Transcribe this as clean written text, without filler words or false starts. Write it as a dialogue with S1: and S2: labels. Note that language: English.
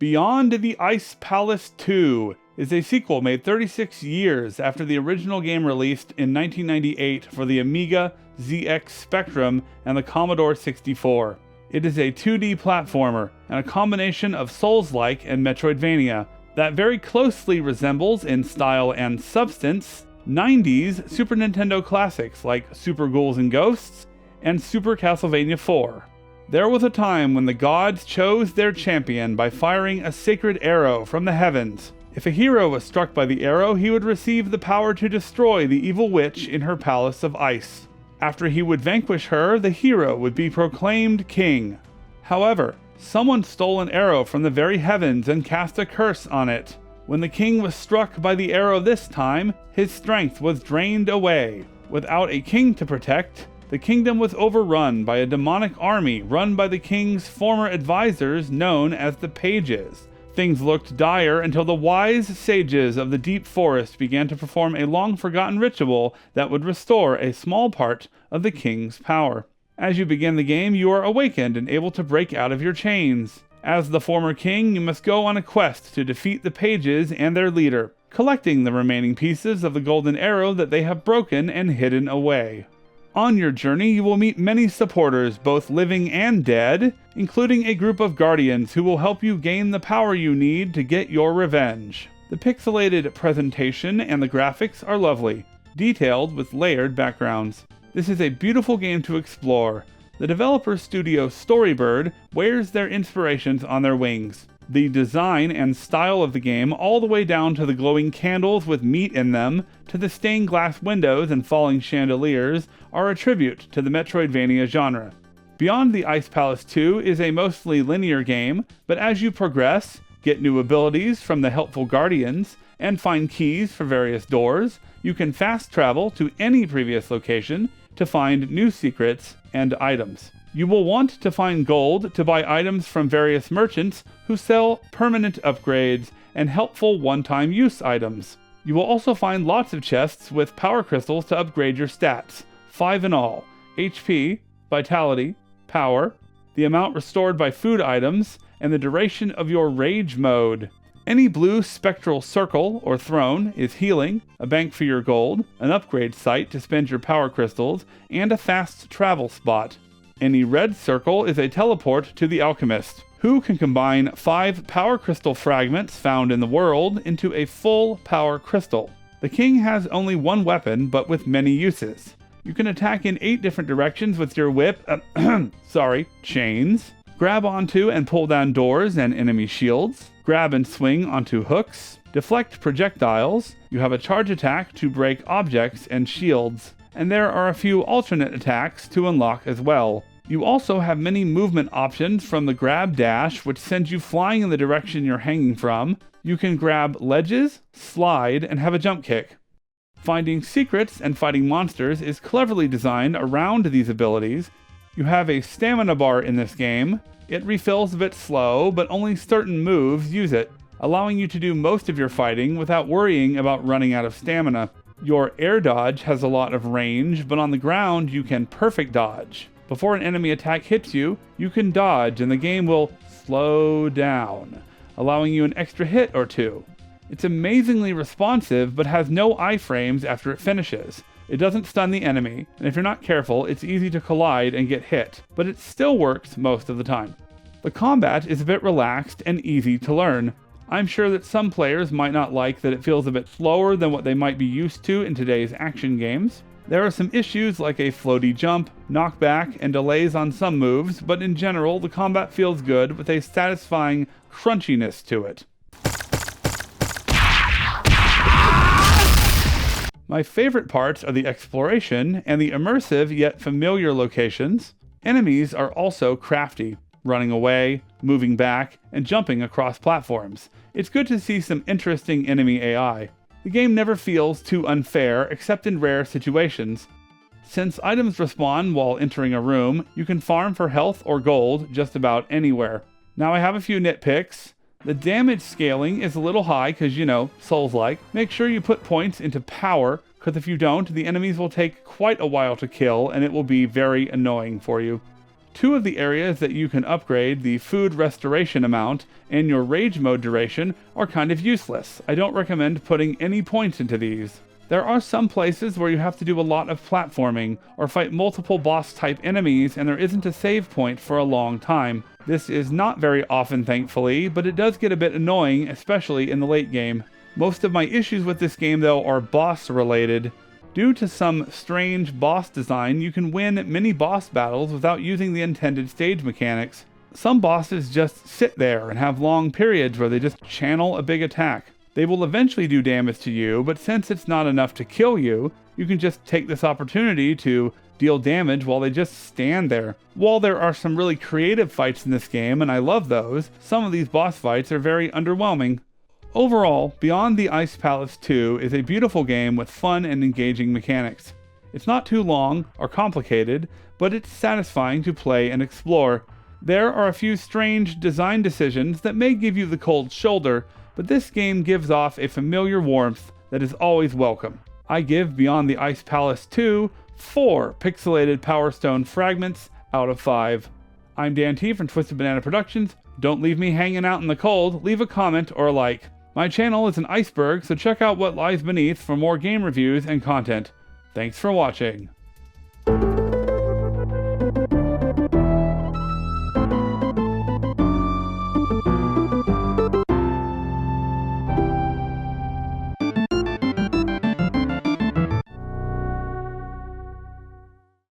S1: Beyond the Ice Palace 2 is a sequel made 36 years after the original game released in 1998 for the Amiga, ZX Spectrum, and the Commodore 64. It is a 2D platformer and a combination of Souls-like and Metroidvania that very closely resembles in style and substance 90s Super Nintendo classics like Super Ghouls and Ghosts and Super Castlevania 4. There was a time when the gods chose their champion by firing a sacred arrow from the heavens. If a hero was struck by the arrow, he would receive the power to destroy the evil witch in her palace of ice. After he would vanquish her, the hero would be proclaimed king. However, someone stole an arrow from the very heavens and cast a curse on it. When the king was struck by the arrow this time, his strength was drained away. Without a king to protect, the kingdom was overrun by a demonic army run by the king's former advisors known as the Pages. Things looked dire until the wise sages of the deep forest began to perform a long-forgotten ritual that would restore a small part of the king's power. As you begin the game, you are awakened and able to break out of your chains. As the former king, you must go on a quest to defeat the Pages and their leader, collecting the remaining pieces of the golden arrow that they have broken and hidden away. On your journey, you will meet many supporters, both living and dead, including a group of guardians who will help you gain the power you need to get your revenge. The pixelated presentation and the graphics are lovely, detailed with layered backgrounds. This is a beautiful game to explore. The developer studio Storybird wears their inspirations on their wings. The design and style of the game, all the way down to the glowing candles with meat in them, to the stained glass windows and falling chandeliers, are a tribute to the Metroidvania genre. Beyond the Ice Palace 2 is a mostly linear game, but as you progress, get new abilities from the helpful guardians, and find keys for various doors, you can fast travel to any previous location to find new secrets and items. You will want to find gold to buy items from various merchants who sell permanent upgrades and helpful one-time use items. You will also find lots of chests with power crystals to upgrade your stats, 5 in all: HP, vitality, power, the amount restored by food items, and the duration of your rage mode. Any blue spectral circle or throne is healing, a bank for your gold, an upgrade site to spend your power crystals, and a fast travel spot. Any red circle is a teleport to the alchemist, who can combine 5 power crystal fragments found in the world into a full power crystal. The king has only one weapon, but with many uses. You can attack in 8 different directions with your whip, chains, grab onto and pull down doors and enemy shields, grab and swing onto hooks, deflect projectiles, you have a charge attack to break objects and shields, and there are a few alternate attacks to unlock as well. You also have many movement options, from the grab dash, which sends you flying in the direction you're hanging from. You can grab ledges, slide, and have a jump kick. Finding secrets and fighting monsters is cleverly designed around these abilities. You have a stamina bar in this game. It refills a bit slow, but only certain moves use it, allowing you to do most of your fighting without worrying about running out of stamina. Your air dodge has a lot of range, but on the ground you can perfect dodge. Before an enemy attack hits you, you can dodge and the game will slow down, allowing you an extra hit or two. It's amazingly responsive, but has no iframes after it finishes. It doesn't stun the enemy, and if you're not careful, it's easy to collide and get hit, but it still works most of the time. The combat is a bit relaxed and easy to learn. I'm sure that some players might not like that it feels a bit slower than what they might be used to in today's action games. There are some issues like a floaty jump, knockback, and delays on some moves, but in general, the combat feels good with a satisfying crunchiness to it. My favorite parts are the exploration and the immersive yet familiar locations. Enemies are also crafty, running away, moving back, and jumping across platforms. It's good to see some interesting enemy AI. The game never feels too unfair, except in rare situations. Since items respawn while entering a room, you can farm for health or gold just about anywhere. Now I have a few nitpicks. The damage scaling is a little high because, Souls-like. Make sure you put points into power, because if you don't, the enemies will take quite a while to kill and it will be very annoying for you. Two of the areas that you can upgrade, the food restoration amount and your rage mode duration, are kind of useless. I don't recommend putting any points into these. There are some places where you have to do a lot of platforming or fight multiple boss type enemies and there isn't a save point for a long time. This is not very often, thankfully, but it does get a bit annoying, especially in the late game. Most of my issues with this game though are boss related. Due to some strange boss design, you can win many boss battles without using the intended stage mechanics. Some bosses just sit there and have long periods where they just channel a big attack. They will eventually do damage to you, but since it's not enough to kill you, you can just take this opportunity to deal damage while they just stand there. While there are some really creative fights in this game, and I love those, some of these boss fights are very underwhelming. Overall, Beyond the Ice Palace 2 is a beautiful game with fun and engaging mechanics. It's not too long or complicated, but it's satisfying to play and explore. There are a few strange design decisions that may give you the cold shoulder, but this game gives off a familiar warmth that is always welcome. I give Beyond the Ice Palace 2 4 pixelated Power Stone fragments out of 5. I'm Dan T from Twisted Banana Productions. Don't leave me hanging out in the cold, leave a comment or a like. My channel is an iceberg, so check out what lies beneath for more game reviews and content. Thanks for watching.